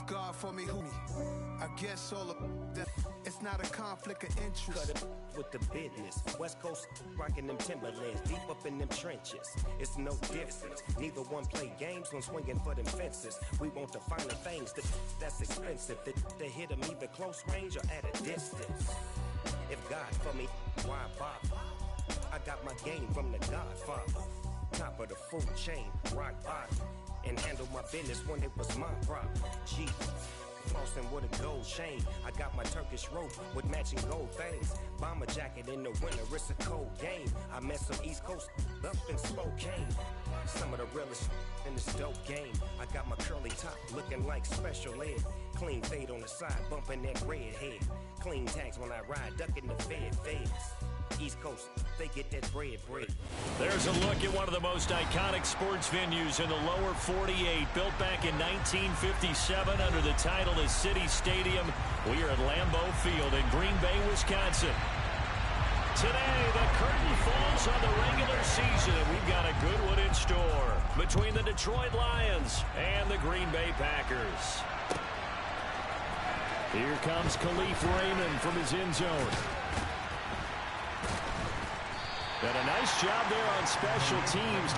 God for me, who me? I guess all of that. It's not a conflict of interest. Cut it with the business. West Coast rocking them Timberlands, deep up in them trenches. It's no difference. Neither one play games, one swinging for them fences. We want the finer things, that's expensive. They hit them either close range or at a distance. If God for me, why bother? I got my game from the Godfather. Top of the food chain, rock bottom. And handle my business when it was my problem. G, flossing with a gold chain. I got my Turkish rope with matching gold things. Bomber jacket in the winter, it's a cold game. I met some East Coast up in Spokane. Some of the realest in this dope game. I got my curly top looking like special ed. Clean fade on the side, bumping that red head. Clean tags when I ride, ducking the feds. East Coast, they get that bread. There's a look at one of the most iconic sports venues in the lower 48, built back in 1957 under the title of City Stadium. We are at Lambeau Field in Green Bay, Wisconsin. Today, the curtain falls on the regular season, and we've got a good one in store between the Detroit Lions and the Green Bay Packers. Here comes Khalif Raymond from his end zone. And a nice job there on special teams.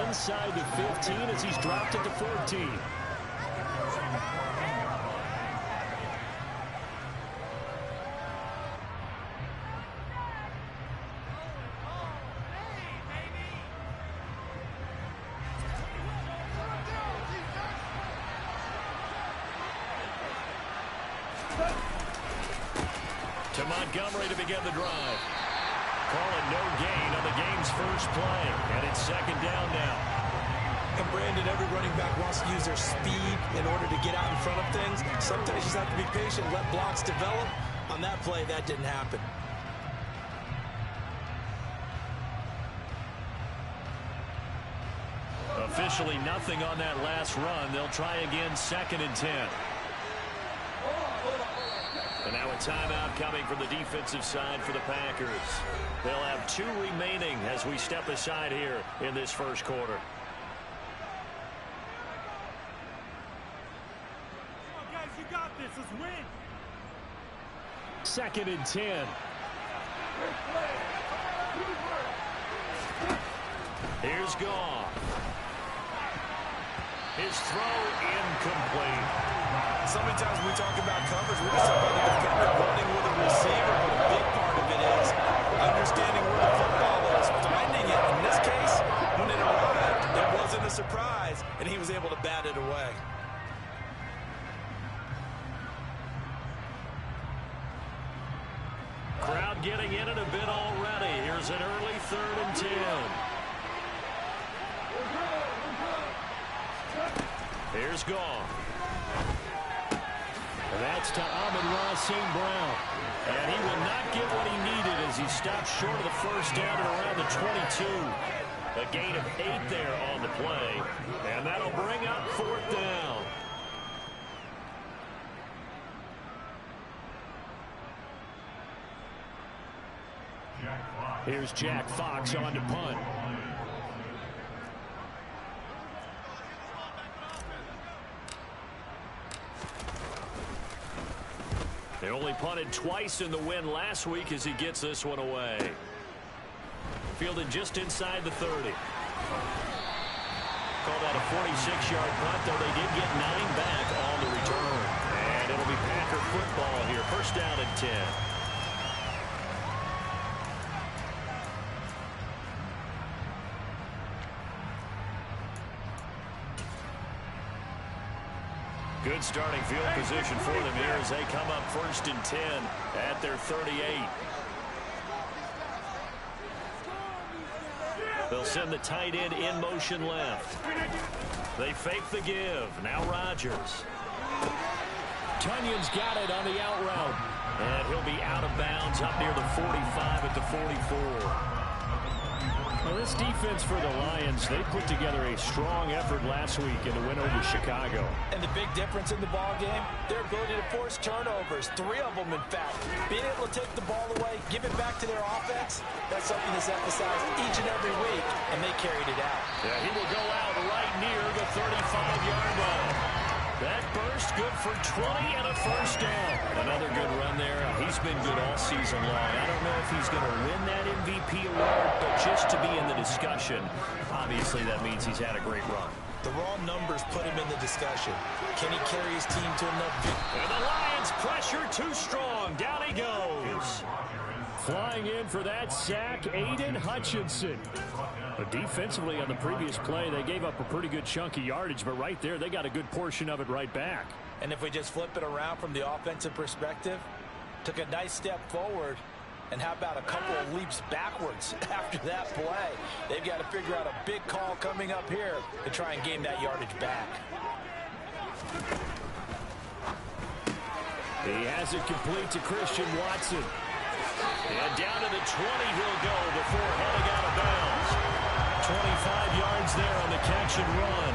Inside the 15 as he's dropped it to 14. To Montgomery to begin the drive. Call it no gain on the game's first play, and it's second down now. And Brandon, every running back wants to use their speed in order to get out in front of things. Sometimes you just have to be patient, let blocks develop. On that play, that didn't happen. Officially nothing on that last run. They'll try again, 2nd and 10. And now a timeout coming from the defensive side for the Packers. They'll have 2 remaining as we step aside here in this first quarter. Come on, guys, you got this. Let's win. 2nd and 10. Here's Goff. His throw incomplete. So many times when we talk about coverage, we're just talking about the defender running with a receiver, but a big part of it is understanding where the football is, finding it. In this case, when it arrived, it wasn't a surprise, and he was able to bat it away. Crowd getting in it a bit already. Here's an early 3rd and 10. Here's Goff. And that's to Amon-Ra St. Brown. And he will not get what he needed as he stopped short of the first down at around the 22. A gain of 8 there on the play. And that'll bring up 4th down. Here's Jack Fox on to punt. They only punted twice in the win last week as he gets this one away. Fielded just inside the 30. Called out a 46-yard punt, though they did get 9 back on the return. And it'll be Packer football here. First down and 10. Good starting field position for them here as they come up first and 10 at their 38. They'll send the tight end in motion left. They fake the give. Now Rodgers. Tunyon's got it on the out route. And he'll be out of bounds up near the 45 at the 44. Well, this defense for the Lions, they put together a strong effort last week in the win over Chicago. And the big difference in the ball game, their ability to force turnovers, 3 of them in fact. Being able to take the ball away, give it back to their offense, that's something that's emphasized each and every week, and they carried it out. Yeah, he will go out right near the 35-yard line. That burst good for 20 and a first down. Another good run there. He's been good all season long. I don't know if he's going to win that MVP award, but just to be in the discussion, obviously that means he's had a great run. The raw numbers put him in the discussion. Can he carry his team to enough victory? And the Lions pressure too strong. Down he goes. Flying in for that sack, Aiden Hutchinson. But defensively on the previous play, they gave up a pretty good chunk of yardage, but right there, they got a good portion of it right back. And if we just flip it around from the offensive perspective, took a nice step forward, and how about a couple of leaps backwards after that play? They've got to figure out a big call coming up here to try and gain that yardage back. He has it complete to Christian Watson. And down to the 20 he'll go before heading out of bounds. 25 yards there on the catch and run.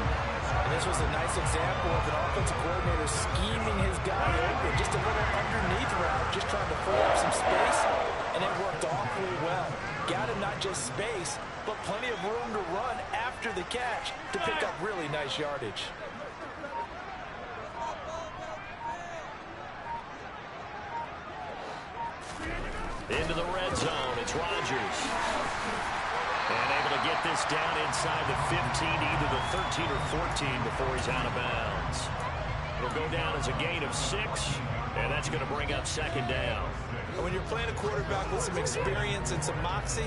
And this was a nice example of an offensive coordinator scheming his guy open. Just a little underneath route, just trying to free up some space, and it worked awfully well. Got him not just space, but plenty of room to run after the catch to pick up really nice yardage. Into the red zone, it's Rodgers. And able to get this down inside the 15, either the 13 or 14 before he's out of bounds. It'll go down as a gain of 6, and that's going to bring up second down. And when you're playing a quarterback with some experience and some moxie,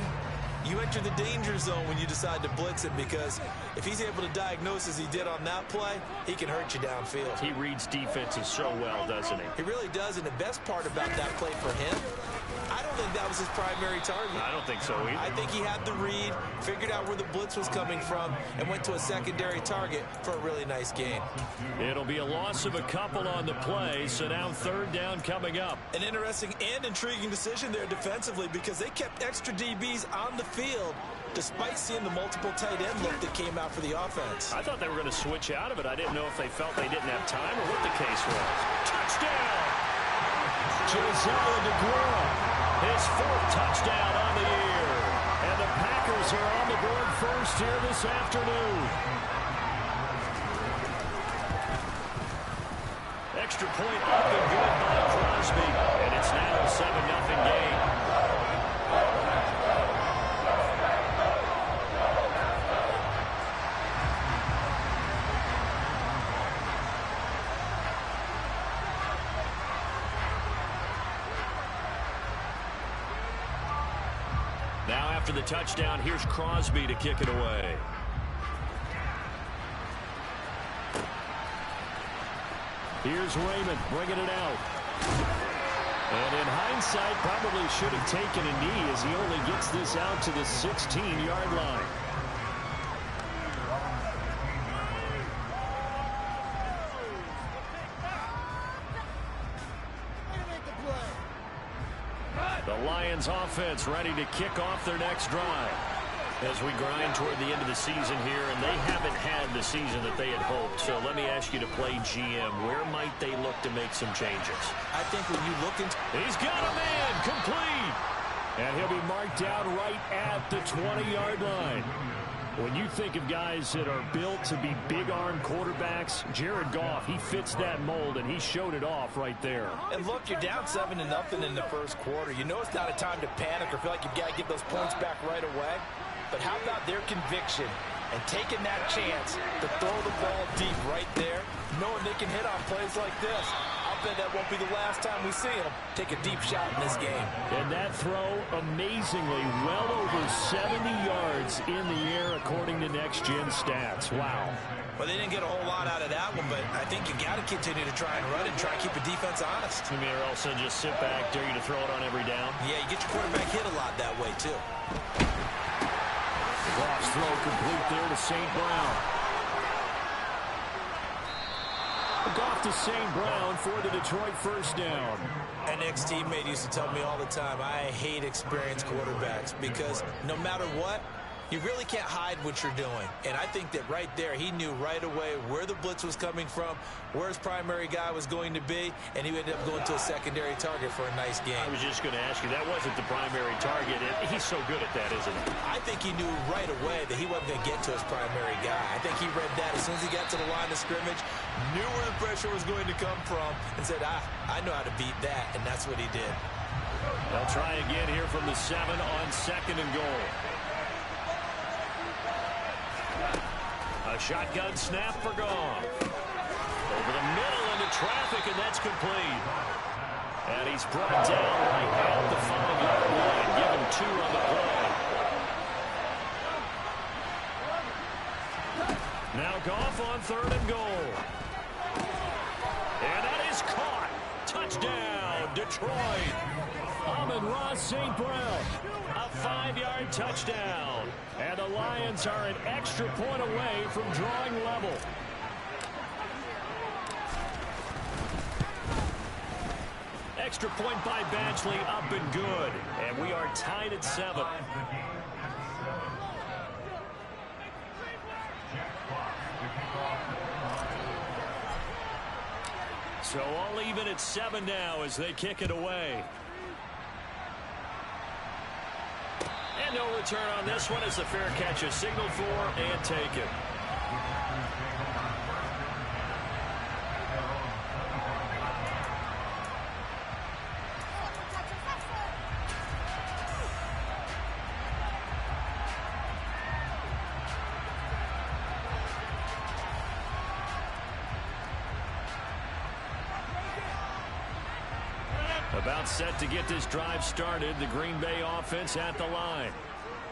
you enter the danger zone when you decide to blitz him, because if he's able to diagnose as he did on that play, he can hurt you downfield. He reads defenses so well, doesn't he? He really does, and the best part about that play for him, I don't think that was his primary target. I don't think so either. I think he had the read, figured out where the blitz was coming from, and went to a secondary target for a really nice gain. It'll be a loss of a couple on the play, so now third down coming up. An interesting and intriguing decision there defensively, because they kept extra DBs on the field despite seeing the multiple tight end look that came out for the offense. I thought they were going to switch out of it. I didn't know if they felt they didn't have time or what the case was. Touchdown! Josiah DeGuara. His 4th touchdown on the year. And the Packers are on the board first here this afternoon. Extra point up and good by Crosby. And it's now a 7-0 game. Now after the touchdown, here's Crosby to kick it away. Here's Raymond bringing it out. And in hindsight, probably should have taken a knee as he only gets this out to the 16-yard line. The Lions offense ready to kick off their next drive as we grind toward the end of the season here, and they haven't had the season that they had hoped. So let me ask you to play GM. Where might they look to make some changes? I think when you look into... He's got a man complete. And he'll be marked down right at the 20-yard line. When you think of guys that are built to be big-arm quarterbacks, Jared Goff, he fits that mold, and he showed it off right there. And look, you're down 7-0 in the first quarter. You know it's not a time to panic or feel like you've got to get those points back right away. But how about their conviction and taking that chance to throw the ball deep right there, knowing they can hit on plays like this? I'll bet that won't be the last time we see them take a deep shot in this game. And that throw, amazingly, well over 70 yards in the air, according to Next Gen Stats. Wow. Well, they didn't get a whole lot out of that one, but I think you got to continue to try and run it and try and keep the defense honest. You mean, or also just sit back, dare you to throw it on every down? Yeah, you get your quarterback hit a lot that way, too. Goff's throw complete there to St. Brown. Goff to St. Brown for the Detroit first down. An ex-teammate used to tell me all the time, I hate experienced quarterbacks because no matter what, you really can't hide what you're doing. And I think that right there, he knew right away where the blitz was coming from, where his primary guy was going to be, and he ended up going to a secondary target for a nice game. I was just going to ask you, that wasn't the primary target. He's so good at that, isn't he? I think he knew right away that he wasn't going to get to his primary guy. I think he read that as soon as he got to the line of scrimmage, knew where the pressure was going to come from, and said, I know how to beat that, and that's what he did. They'll try again here from the 7 on 2nd and goal. A shotgun snap for Goff. Over the middle into traffic, and that's complete. And he's brought down right at the 5-yard line. Give him 2 on the play. Now Goff on 3rd and goal. And that is caught. Touchdown, Detroit. Amon-Ra St. Brown. A 5-yard touchdown. And the Lions are an extra point away from drawing level. Extra point by Badgley, up and good. And we are tied at 7. So all even at 7 now as they kick it away. And no return on this one as the fair catch is signaled for and taken. About set to get this drive started. The Green Bay offense at the line.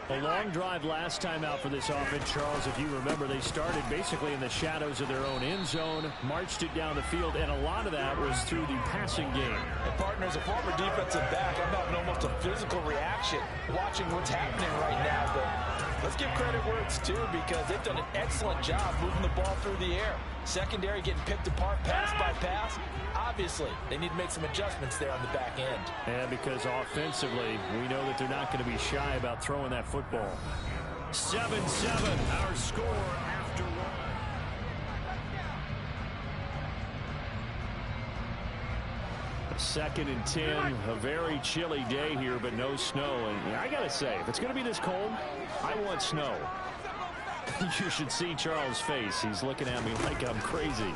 A long drive last time out for this offense, Charles. If you remember, they started basically in the shadows of their own end zone, marched it down the field, and a lot of that was through the passing game. And partner, as a former defensive back, I'm having almost a physical reaction watching what's happening right now. But let's give credit where it's due because they've done an excellent job moving the ball through the air. Secondary getting picked apart pass by pass. Obviously, they need to make some adjustments there on the back end. And because offensively, we know that they're not going to be shy about throwing that football. 7-7, our score after 1. Second and 10, a very chilly day here, but no snow. And I got to say, if it's going to be this cold, I want snow. You should see Charles' face. He's looking at me like I'm crazy.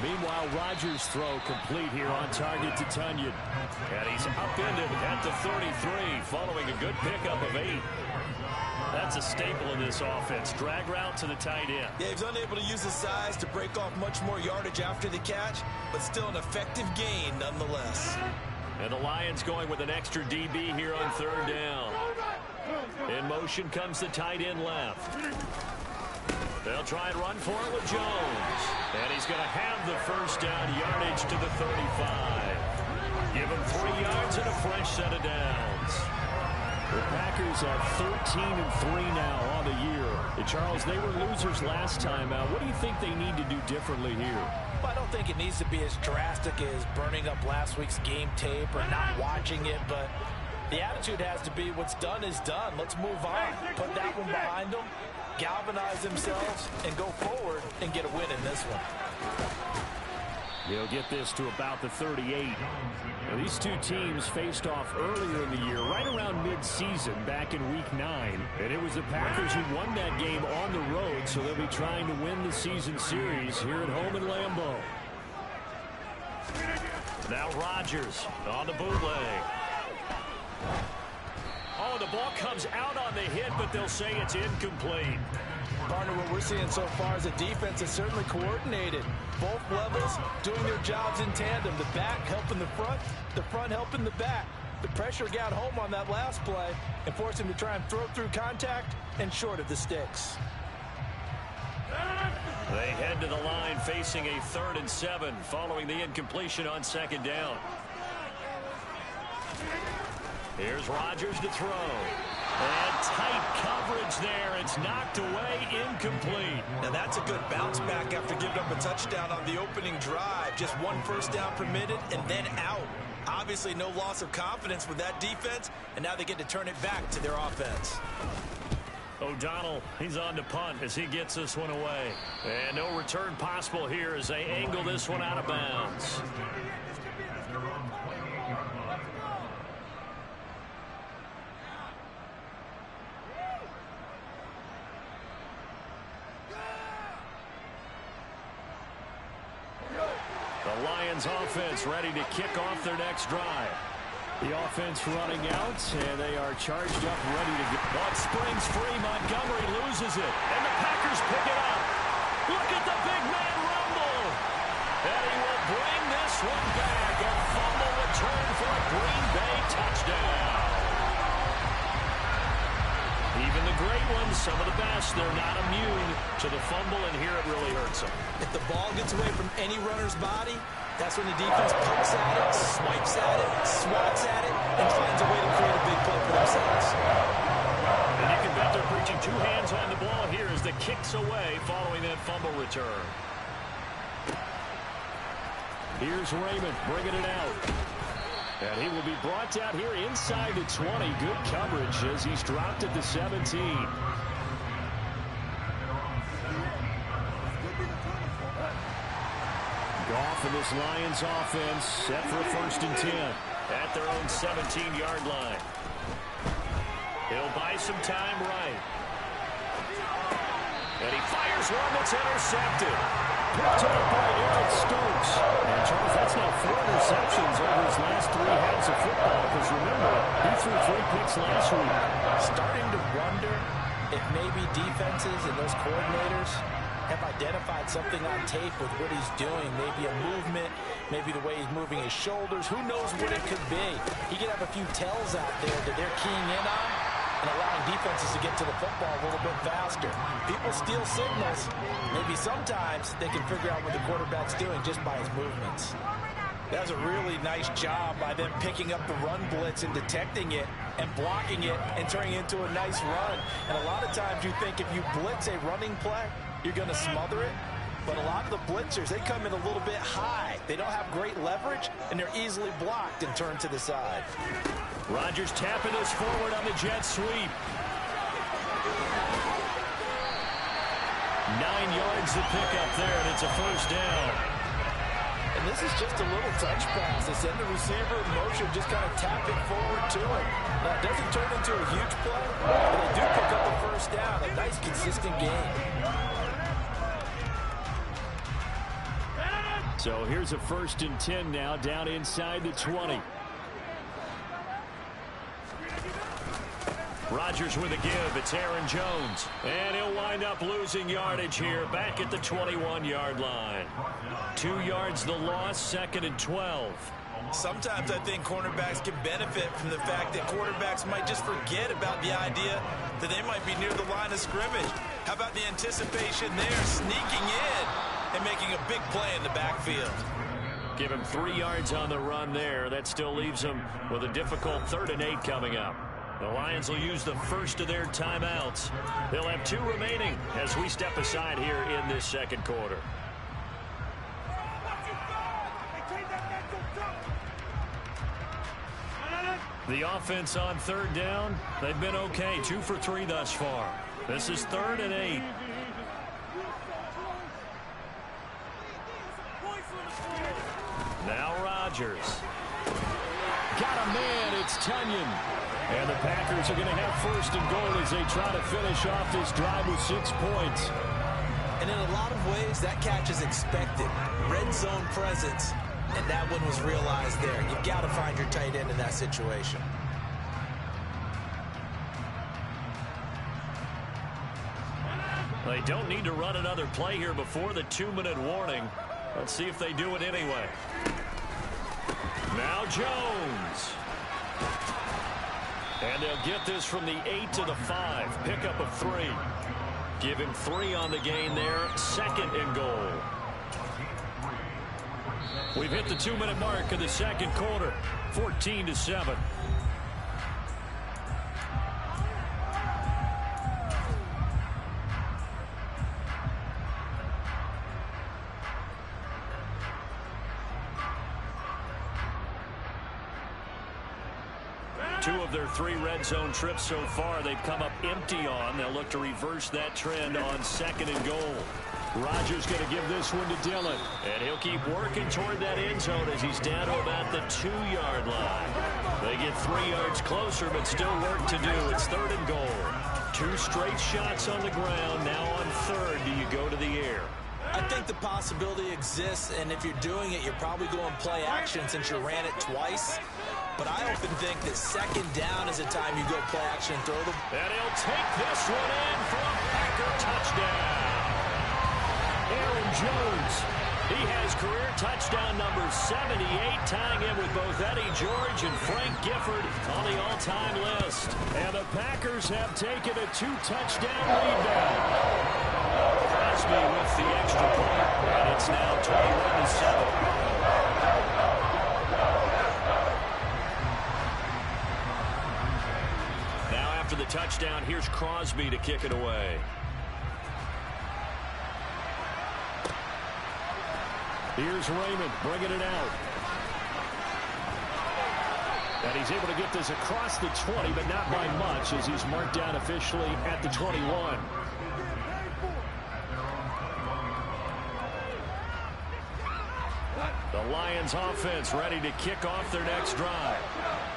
Meanwhile, Rodgers' throw complete here on target to Tunyon. And he's upended at the 33 following a good pickup of 8. That's a staple in this offense. Drag route to the tight end. Yeah, he's unable to use his size to break off much more yardage after the catch, but still an effective gain nonetheless. And the Lions going with an extra DB here on 3rd down. In motion comes the tight end left. They'll try and run for it with Jones. And he's going to have the first down, yardage to the 35. Give him 3 yards and a fresh set of downs. The Packers are 13-3 now on the year. And Charles, they were losers last time out. What do you think they need to do differently here? Well, I don't think it needs to be as drastic as burning up last week's game tape or not watching it, but the attitude has to be what's done is done. Let's move on. Put that one behind them. Galvanize themselves and go forward and get a win in this one. He'll get this to about the 38. Now, these two teams faced off earlier in the year, right around mid-season, back in Week 9. And it was the Packers who won that game on the road, so they'll be trying to win the season series here at home in Lambeau. Now Rodgers on the bootleg. Oh, the ball comes out on the hit, but they'll say it's incomplete. Partner, what we're seeing so far is the defense is certainly coordinated. Both levels doing their jobs in tandem. The back helping the front helping the back. The pressure got home on that last play and forced him to try and throw through contact and short of the sticks. They head to the line facing a 3rd and 7 following the incompletion on 2nd down. Here's Rodgers to throw. And tight coverage there. It's knocked away, incomplete. Now that's a good bounce back after giving up a touchdown on the opening drive. Just 1 first down permitted and then out. Obviously no loss of confidence with that defense, and now they get to turn it back to their offense. O'Donnell, he's on to punt as he gets this one away. And no return possible here as they angle this one out of bounds. The Lions offense ready to kick off their next drive. The offense running out, and they are charged up, ready to go. One springs free. Montgomery loses it, and the Packers pick it up. Look at the big man rumble. And he will bring this one back. A fumble return for a Green Bay touchdown. Even the great ones, some of the best, they're not immune to the fumble, and here it really hurts them. If the ball gets away from any runner's body, that's when the defense pokes at it, swipes at it, swats at it, and finds a way to create a big play for themselves. And you can bet they're preaching 2 hands on the ball here as the kick's away following that fumble return. Here's Raymond bringing it out. And he will be brought out here inside the 20. Good coverage as he's dropped at the 17. Goff and this Lions offense set for a 1st and 10 at their own 17-yard line. He'll buy some time right. And he fires one that's intercepted. Picked up by Eric Stokes. And Charles, that's now 4 interceptions over his last 3 halves of football. Because remember, he threw 3 picks last week. Starting to wonder if maybe defenses and those coordinators have identified something on tape with what he's doing. Maybe a movement, maybe the way he's moving his shoulders. Who knows what it could be? He could have a few tells out there that they're keying in on and allowing defenses to get to the football a little bit faster. People steal signals. Maybe sometimes they can figure out what the quarterback's doing just by his movements. That was a really nice job by them picking up the run blitz and detecting it and blocking it and turning it into a nice run. And a lot of times you think if you blitz a running play, you're going to smother it. But a lot of the blitzers, they come in a little bit high. They don't have great leverage, and they're easily blocked and turned to the side. Rodgers tapping this forward on the jet sweep. 9 yards to pick up there, and it's a 1st down. And this is just a little touch pass. They send the receiver in motion, just kind of tap it forward to him. Now, it doesn't turn into a huge play, but they do pick up a 1st down. A nice, consistent game. So here's a 1st and 10 now, down inside the 20. Rodgers with a give. It's Aaron Jones. And he'll wind up losing yardage here back at the 21-yard line. 2 yards the loss, 2nd and 12. Sometimes I think cornerbacks can benefit from the fact that quarterbacks might just forget about the idea that they might be near the line of scrimmage. How about the anticipation there, sneaking in and making a big play in the backfield? Give him 3 yards on the run there. That still leaves him with a difficult 3rd and 8 coming up. The Lions will use the first of their timeouts. They'll have 2 remaining as we step aside here in this 2nd quarter. The offense on 3rd down, they've been okay. 2 for 3 thus far. This is 3rd and 8. Now Rodgers. Got a man, it's Tunyon. And the Packers are going to have first and goal as they try to finish off this drive with 6 points. And in a lot of ways, that catch is expected. Red zone presence, and that one was realized there. You've got to find your tight end in that situation. They don't need to run another play here before the 2-minute warning. Let's see if they do it anyway. Now Jones. And they'll get this from the 8 to the 5. Pickup of 3. Give him 3 on the gain there. 2nd and goal. We've hit the 2-minute mark of the second quarter. 14-7. Two of their 3 red zone trips so far, they've come up empty on. They'll look to reverse that trend on 2nd and goal. Rodgers going to give this one to Dillon. And he'll keep working toward that end zone as he's down to about the 2-yard line. They get 3 yards closer, but still work to do. It's 3rd and goal. 2 straight shots on the ground. Now on 3rd, do you go to the air? I think the possibility exists, and if you're doing it, you're probably going play action since you ran it twice. But I often think that 2nd down is a time you go play action and throw them. And he'll take this one in for a Packer touchdown. Aaron Jones. He has career touchdown number 78, tying in with both Eddie George and Frank Gifford on the all-time list. And the Packers have taken a 2-touchdown lead now. Crosby with the extra point, and it's now 21-7. After the touchdown, here's Crosby to kick it away. Here's Raymond bringing it out. And he's able to get this across the 20, but not by much as he's marked down officially at the 21. The Lions offense ready to kick off their next drive.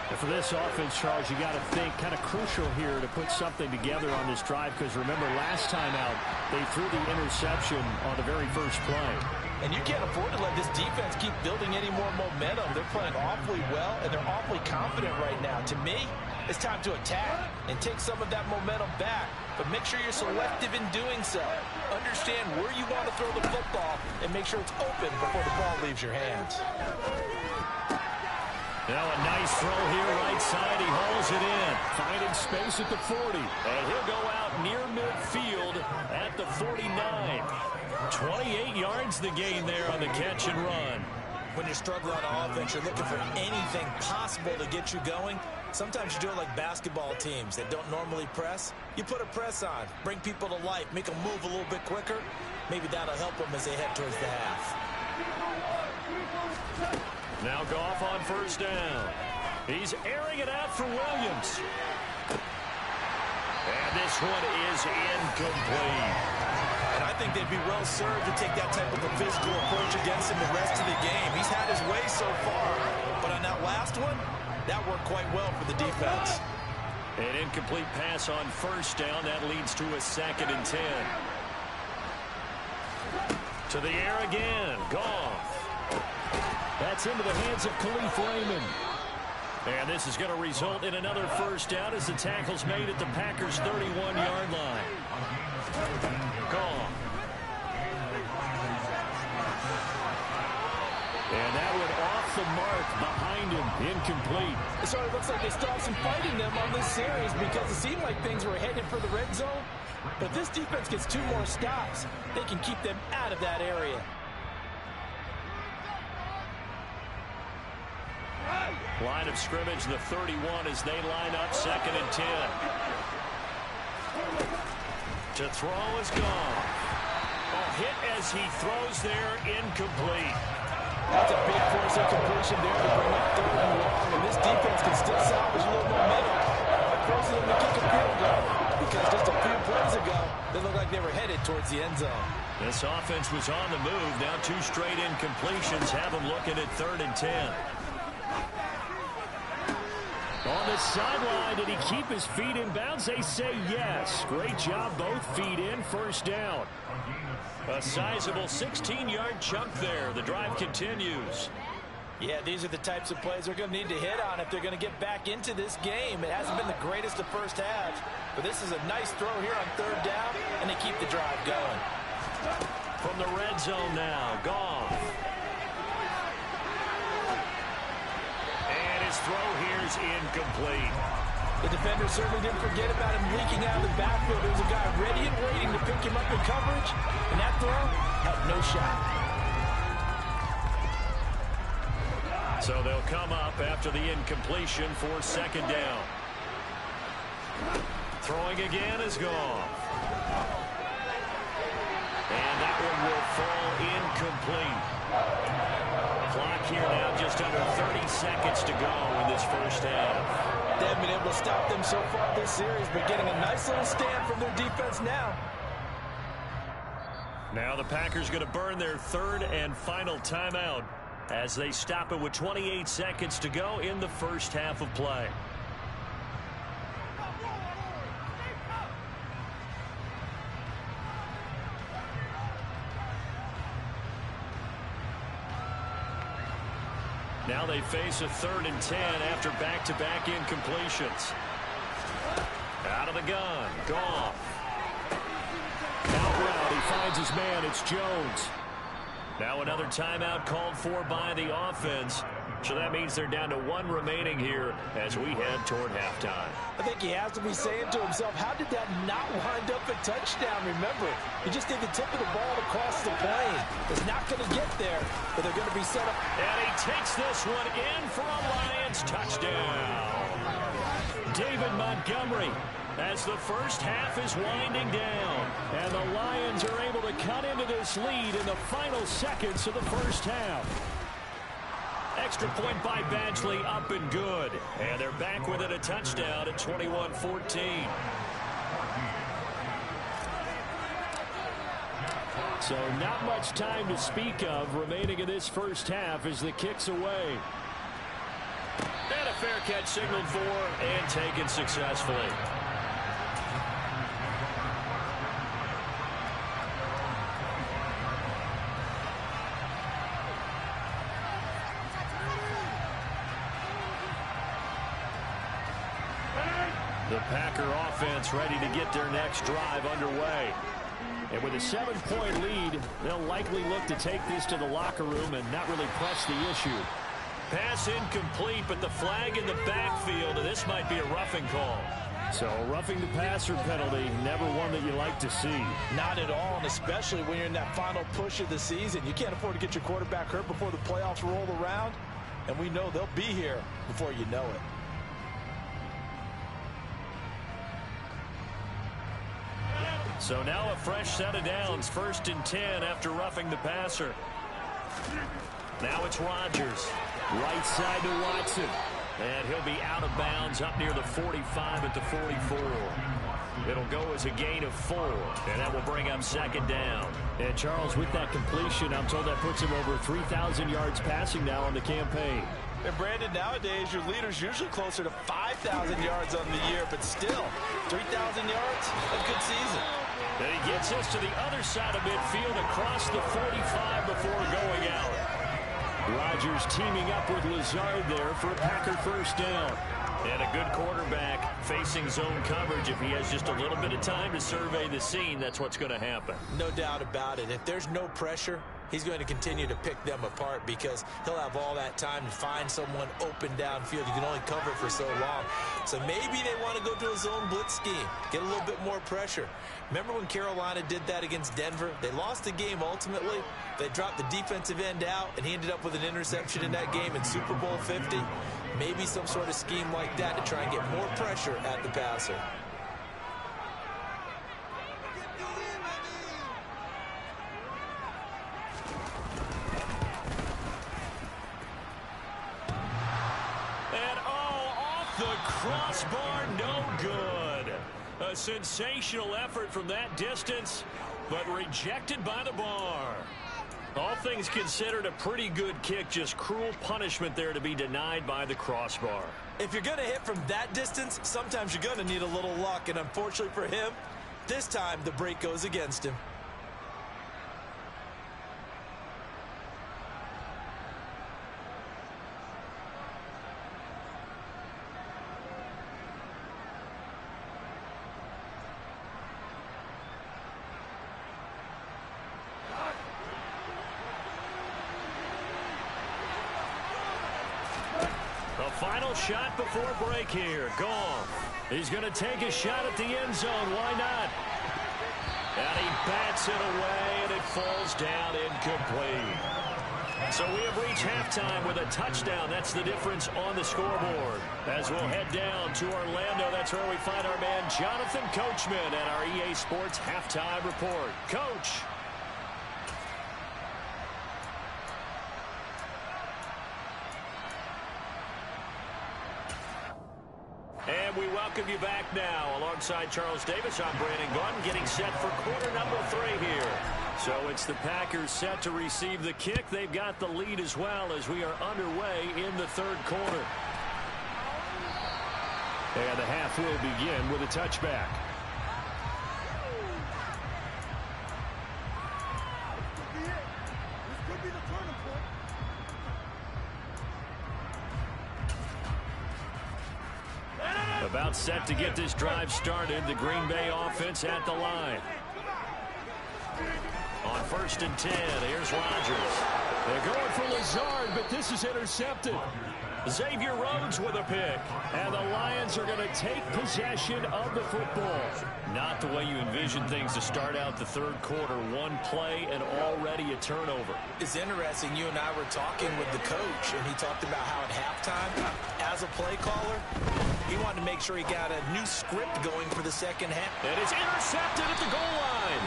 And for this offense, Charles, you got to think kind of crucial here to put something together on this drive because remember last time out they threw the interception on the very first play. And you can't afford to let this defense keep building any more momentum. They're playing awfully well, and they're awfully confident right now. To me, it's time to attack and take some of that momentum back. But make sure you're selective in doing so. Understand where you want to throw the football and make sure it's open before the ball leaves your hands. Now a nice throw here right side. He hauls it in. Finding space at the 40. And he'll go out near midfield at the 49. 28 yards the gain there on the catch and run. When you're struggling on offense, you're looking for anything possible to get you going. Sometimes you do it like basketball teams that don't normally press. You put a press on, bring people to life, make them move a little bit quicker. Maybe that'll help them as they head towards the half. Now Goff on first down. He's airing it out for Williams. And this one is incomplete. And I think they'd be well served to take that type of a physical approach against him the rest of the game. He's had his way so far. But on that last one, that worked quite well for the defense. An incomplete pass on first down. That leads to a 2nd and 10. To the air again. Goff. That's into the hands of Khalif Raymond. And this is going to result in another first down as the tackle's made at the Packers' 31-yard line. Goff. And that one off the mark behind him. Incomplete. So it looks like they stopped some fighting them on this series because it seemed like things were headed for the red zone. But this defense gets 2 more stops. They can keep them out of that area. Line of scrimmage, the 31 as they line up 2nd and 10. To throw is gone. A hit as he throws there, incomplete. That's a big force of completion there to bring up 3rd and long. And this defense can still salvage a little momentum by forcing them to kick a field goal. Because just a few plays ago, they looked like they were headed towards the end zone. This offense was on the move. Now 2 straight incompletions have them looking at 3rd and 10. On the sideline, did he keep his feet in bounds? They say yes. Great job, both feet in, 1st down. A sizable 16-yard chunk there. The drive continues. Yeah, these are the types of plays they're going to need to hit on if they're going to get back into this game. It hasn't been the greatest of first halves, but this is a nice throw here on 3rd down, and they keep the drive going. From the red zone now, Goff. And his throw here is incomplete. The defender certainly didn't forget about him leaking out of the backfield. There was a guy ready and waiting to pick him up in coverage, and that throw had no shot. So they'll come up after the incompletion for 2nd down. Throwing again is Goff. And that one will fall incomplete. Clock here now just under 30 seconds to go in this 1st half. They haven't been able to stop them so far this series, but getting a nice little stand from their defense now. Now the Packers going to burn their 3rd and final timeout as they stop it with 28 seconds to go in the 1st half of play. Now they face a 3rd and 10 after back-to-back incompletions. Out of the gun, Goff. Out route, he finds his man, it's Jones. Now another timeout called for by the offense. So that means they're down to 1 remaining here as we head toward halftime. I think he has to be saying to himself, how did that not wind up a touchdown? Remember, you just need the tip of the ball to cross the plane. It's not going to get there, but they're going to be set up. And he takes this one in for a Lions touchdown. David Montgomery, as the 1st half is winding down. And the Lions are able to cut into this lead in the final seconds of the 1st half. Extra point by Badgley, up and good. And they're back within a touchdown at 21-14. So not much time to speak of remaining in this 1st half as the kick's away. And a fair catch signaled for and taken successfully. The Packer offense ready to get their next drive underway. And with a 7-point lead, they'll likely look to take this to the locker room and not really press the issue. Pass incomplete, but the flag in the backfield, and this might be a roughing call. So a roughing the passer penalty, never one that you like to see. Not at all, and especially when you're in that final push of the season. You can't afford to get your quarterback hurt before the playoffs roll around, and we know they'll be here before you know it. So now a fresh set of downs, 1st and 10 after roughing the passer. Now it's Rodgers. Right side to Watson. And he'll be out of bounds up near the 45 at the 44. It'll go as a gain of 4, and that will bring up 2nd down. And Charles, with that completion, I'm told that puts him over 3,000 yards passing now on the campaign. And Brandon, nowadays your leader's usually closer to 5,000 yards on the year, but still, 3,000 yards, a good season. And he gets us to the other side of midfield across the 45 before going out. Rodgers teaming up with Lazard there for a Packer 1st down. And a good quarterback facing zone coverage. If he has just a little bit of time to survey the scene, that's what's going to happen. No doubt about it. If there's no pressure, he's going to continue to pick them apart because he'll have all that time to find someone open downfield. You can only cover it for so long. So maybe they want to go to a zone blitz scheme, get a little bit more pressure. Remember when Carolina did that against Denver? They lost the game ultimately. They dropped the defensive end out, and he ended up with an interception in that game in Super Bowl 50. Maybe some sort of scheme like that to try and get more pressure at the passer. And oh, off the crossbar, no good. A sensational effort from that distance, but rejected by the bar. All things considered, a pretty good kick, just cruel punishment there to be denied by the crossbar. If you're going to hit from that distance, sometimes you're going to need a little luck, and unfortunately for him, this time the break goes against him. Final shot before break here. Goff. He's going to take a shot at the end zone. Why not? And he bats it away, and it falls down incomplete. So we have reached halftime with a touchdown. That's the difference on the scoreboard. As we'll head down to Orlando, that's where we find our man Jonathan Coachman at our EA Sports Halftime Report. Coach. And we welcome you back now. Alongside Charles Davis, I'm Brandon Gordon, getting set for quarter number 3 here. So it's the Packers set to receive the kick. They've got the lead as well as we are underway in the third quarter. And the half will begin with a touchback. About set to get this drive started. The Green Bay offense at the line. On 1st and 10, here's Rodgers. They're going for Lazard, but this is intercepted. Xavier Rhodes with a pick. And the Lions are going to take possession of the football. Not the way you envision things to start out the third quarter. One play and already a turnover. It's interesting. You and I were talking with the coach, and he talked about how at halftime, as a play caller, he wanted to make sure he got a new script going for the second half. And it's intercepted at the goal line.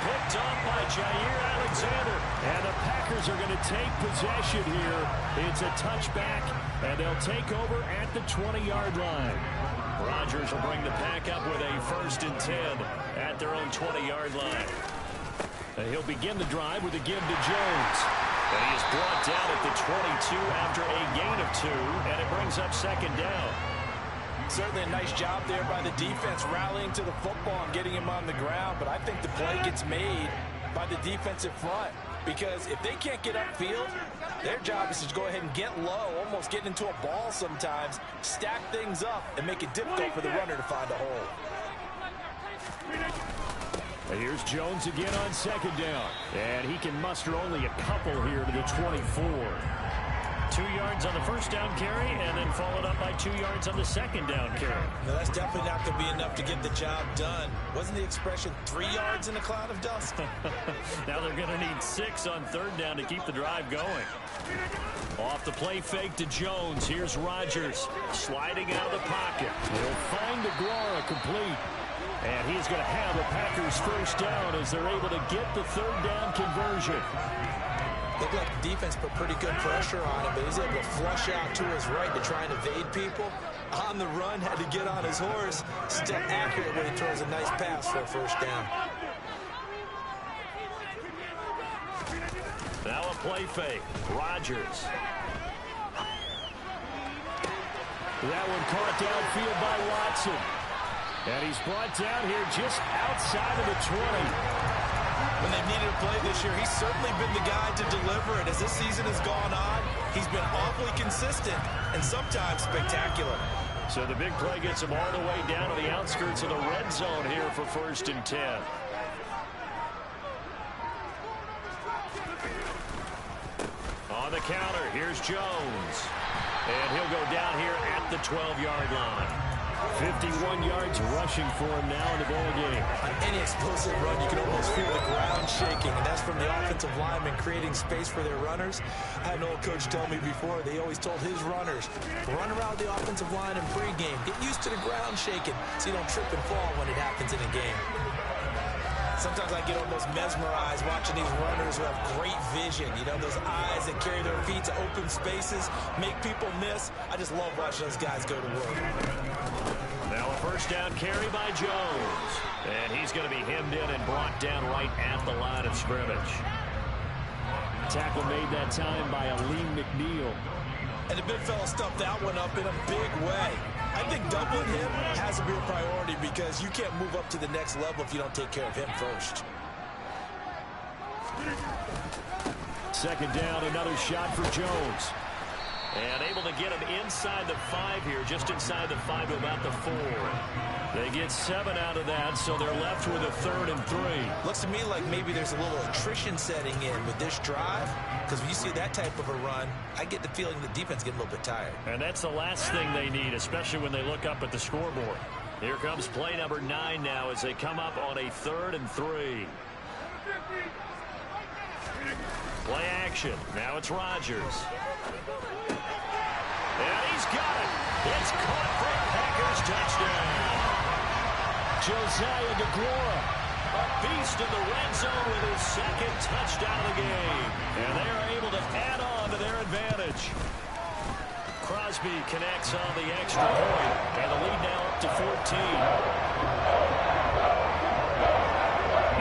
Picked up by Jair Alexander. And the Packers are going to take possession here. It's a touchback, and they'll take over at the 20-yard line. Rodgers will bring the Pack up with a 1st and 10 at their own 20-yard line. And he'll begin the drive with a give to Jones. And he is brought down at the 22 after a gain of 2, and it brings up 2nd down. Certainly a nice job there by the defense rallying to the football and getting him on the ground, but I think the play gets made by the defensive front because if they can't get upfield, their job is to go ahead and get low, almost get into a ball sometimes, stack things up, and make it difficult for the runner to find a hole. And here's Jones again on 2nd down, and he can muster only a couple here to the 24. 2 yards on the 1st down carry, and then followed up by 2 yards on the 2nd down carry. No, that's definitely not going to be enough to get the job done. Wasn't the expression 3 yards in a cloud of dust? Now they're going to need 6 on 3rd down to keep the drive going. Off the play fake to Jones. Here's Rodgers sliding out of the pocket. He'll find Aguara complete. And he's going to have the Packers 1st down as they're able to get the 3rd down conversion. Looked like the defense put pretty good pressure on him, but he's able to flush out to his right to try and evade people. On the run, had to get on his horse. Step accurate when he throws a nice pass for a 1st down. Now a play fake. Rodgers. That one caught downfield by Watson. And he's brought down here just outside of the 20. When they've needed a play this year, he's certainly been the guy to deliver it. As this season has gone on, he's been awfully consistent and sometimes spectacular. So the big play gets him all the way down to the outskirts of the red zone here for 1st and 10. On the counter, here's Jones. And he'll go down here at the 12-yard line. 51 yards rushing for him now in the ball game. On any explosive run, you can almost feel the ground shaking, and that's from the offensive linemen creating space for their runners. I had an old coach tell me before, they always told his runners, run around the offensive line in pregame. Get used to the ground shaking so you don't trip and fall when it happens in a game. Sometimes I get almost mesmerized watching these runners who have great vision. You know, those eyes that carry their feet to open spaces, make people miss. I just love watching those guys go to work. Now a 1st first down carry by Jones. And he's going to be hemmed in and brought down right at the line of scrimmage. Tackle made that time by Aleem McNeil. And the big fella stuffed that one up in a big way. I think doubling him has to be a priority because you can't move up to the next level if you don't take care of him first. Second down, another shot for Jones. And able to get him inside the 5 here, just inside the 5 to about the 4. They get 7 out of that, so they're left with a 3rd and 3. Looks to me like maybe there's a little attrition setting in with this drive, because when you see that type of a run, I get the feeling the defense getting a little bit tired. And that's the last thing they need, especially when they look up at the scoreboard. Here comes play number 9 now as they come up on a 3rd and 3. Play action. Now it's Rodgers. And he's got it. It's caught for a Packers touchdown. Josiah DeGuara, a beast in the red zone with his 2nd touchdown of the game. And they are able to add on to their advantage. Crosby connects on the extra point. And the lead now up to 14.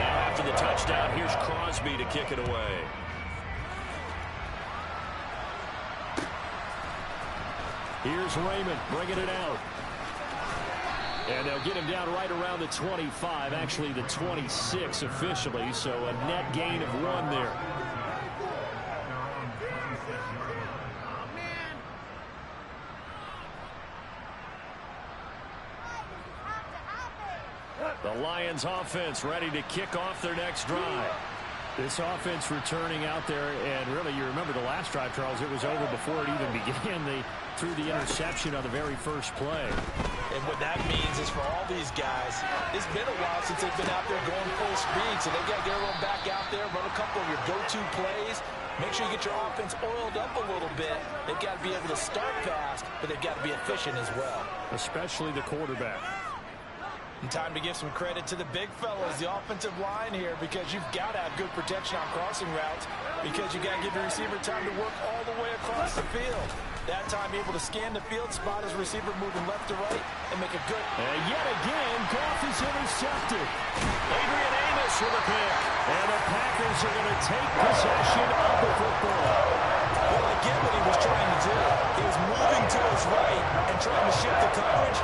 Now after the touchdown, here's Crosby to kick it away. Here's Raymond bringing it out. And they'll get him down right around the 25, actually the 26 officially, so a net gain of 1 there. The Lions offense ready to kick off their next drive. This offense returning out there, and really, you remember the last drive, Charles, it was over before it even began. They threw the interception on the very first play. And what that means is for all these guys, it's been a while since they've been out there going full speed, so they've got to get everyone back out there, run a couple of your go-to plays, make sure you get your offense oiled up a little bit. They've got to be able to start fast, but they've got to be efficient as well. Especially the quarterback. And time to give some credit to the big fellas, the offensive line here, because you've got to have good protection on crossing routes, because you got to give your receiver time to work all the way across the field. That time able to scan the field, spot his receiver moving left to right, and make a good... And yet again, Goff is intercepted. Adrian Amos with a pick. And the Packers are going to take possession of the football. Well, I get what he was trying to do. He was moving to his right and trying to shift the coverage,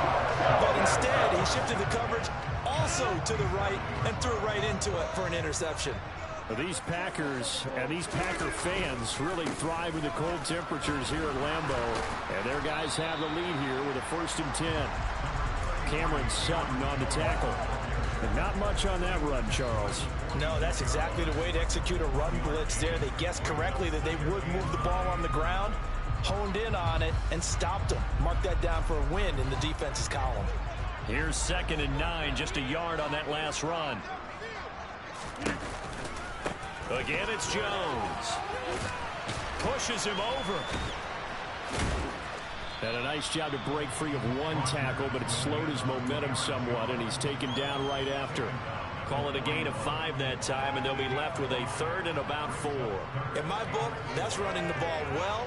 but instead he shifted the coverage also to the right and threw it right into it for an interception. These Packers and these Packer fans really thrive in the cold temperatures here at Lambeau. And their guys have the lead here with a 1st and 10. Cameron Sutton on the tackle. And not much on that run, Charles. No, that's exactly the way to execute a run blitz there. They guessed correctly that they would move the ball on the ground, honed in on it, and stopped them. Mark that down for a win in the defense's column. Here's 2nd and 9, just a yard on that last run. Again, it's Jones. Pushes him over. And a nice job to break free of 1 tackle, but it slowed his momentum somewhat, and he's taken down right after. Call it a gain of 5 that time, and they'll be left with a 3rd and about 4. In my book, that's running the ball well,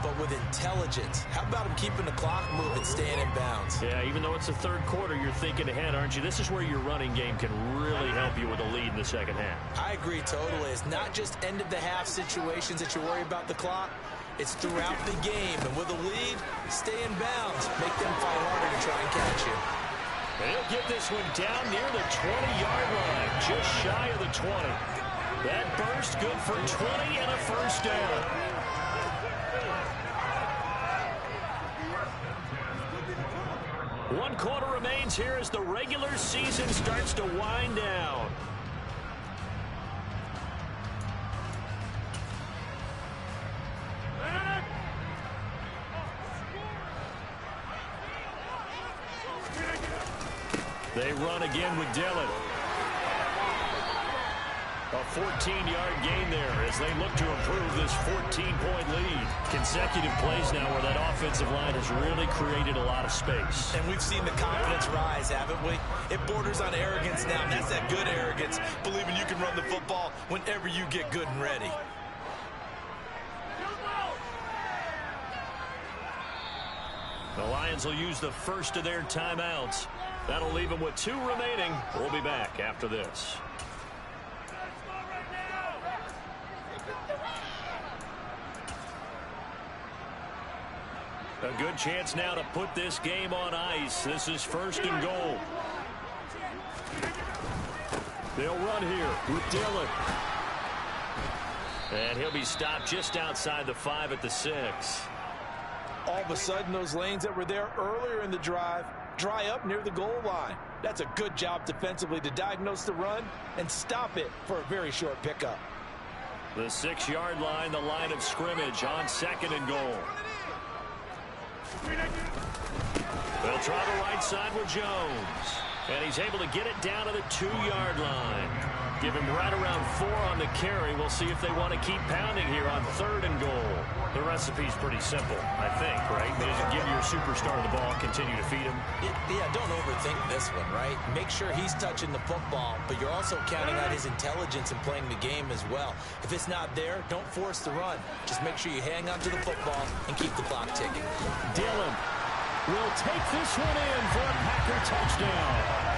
but with intelligence. How about him keeping the clock moving, staying in bounds? Yeah, even though it's the 3rd quarter, you're thinking ahead, aren't you? This is where your running game can really help you with a lead in the 2nd half. I agree totally. It's not just end-of-the-half situations that you worry about the clock. It's throughout the game. And with a lead, stay in bounds. Make them fight harder to try and catch you. And he'll get this one down near the 20-yard line, just shy of the 20. That burst good for 20 and a 1st down. One quarter remains here as the regular season starts to wind down. They run again with Dillon. A 14-yard gain there as they look to improve this 14-point lead. Consecutive plays now where that offensive line has really created a lot of space. And we've seen the confidence rise, haven't we? It borders on arrogance now, and that's that good arrogance, believing you can run the football whenever you get good and ready. The Lions will use the first of their timeouts. That'll leave him with 2 remaining. We'll be back after this. A good chance now to put this game on ice. This is 1st and goal. They'll run here with Dillon. And he'll be stopped just outside the 5 at the 6. All of a sudden, those lanes that were there earlier in the drive dry up near the goal line. That's a good job defensively to diagnose the run and stop it for a very short pickup. The 6-yard line, the line of scrimmage on 2nd and goal. They'll try the right side with Jones. And he's able to get it down to the 2-yard line. Give him right around 4 on the carry. We'll see if they want to keep pounding here on 3rd and goal. The recipe's pretty simple, I think, right? You just give your superstar the ball, continue to feed him. Yeah, don't overthink this one, right? Make sure he's touching the football, but you're also counting on his intelligence in playing the game as well. If it's not there, don't force the run. Just make sure you hang on to the football and keep the clock ticking. Dillon will take this one in for a Packer touchdown.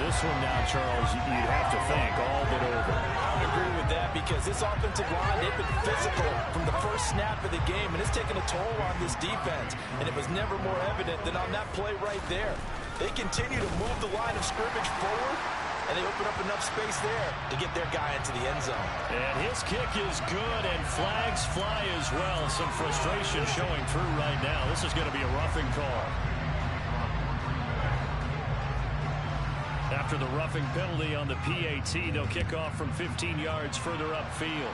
This one now, Charles, you'd have to think all but over. I agree with that because this offensive line, they've been physical from the first snap of the game, and it's taken a toll on this defense. And it was never more evident than on that play right there. They continue to move the line of scrimmage forward, and they open up enough space there to get their guy into the end zone. And his kick is good, and flags fly as well. Some frustration showing through right now. This is going to be a roughing call. After the roughing penalty on the PAT, they'll kick off from 15 yards further upfield.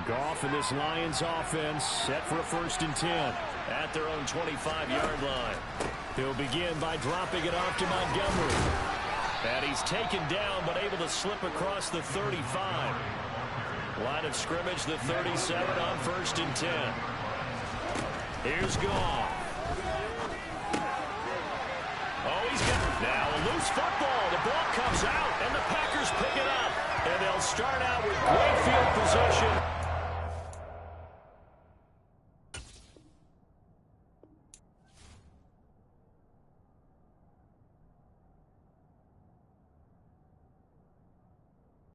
Goff and this Lions offense set for a 1st and 10. At their own 25-yard line. He'll begin by dropping it off to Montgomery. And he's taken down, but able to slip across the 35. Line of scrimmage, the 37 on 1st and 10. Here's Goff. Oh, he's got now a loose football. The ball comes out, and the Packers pick it up. And they'll start out with great field position.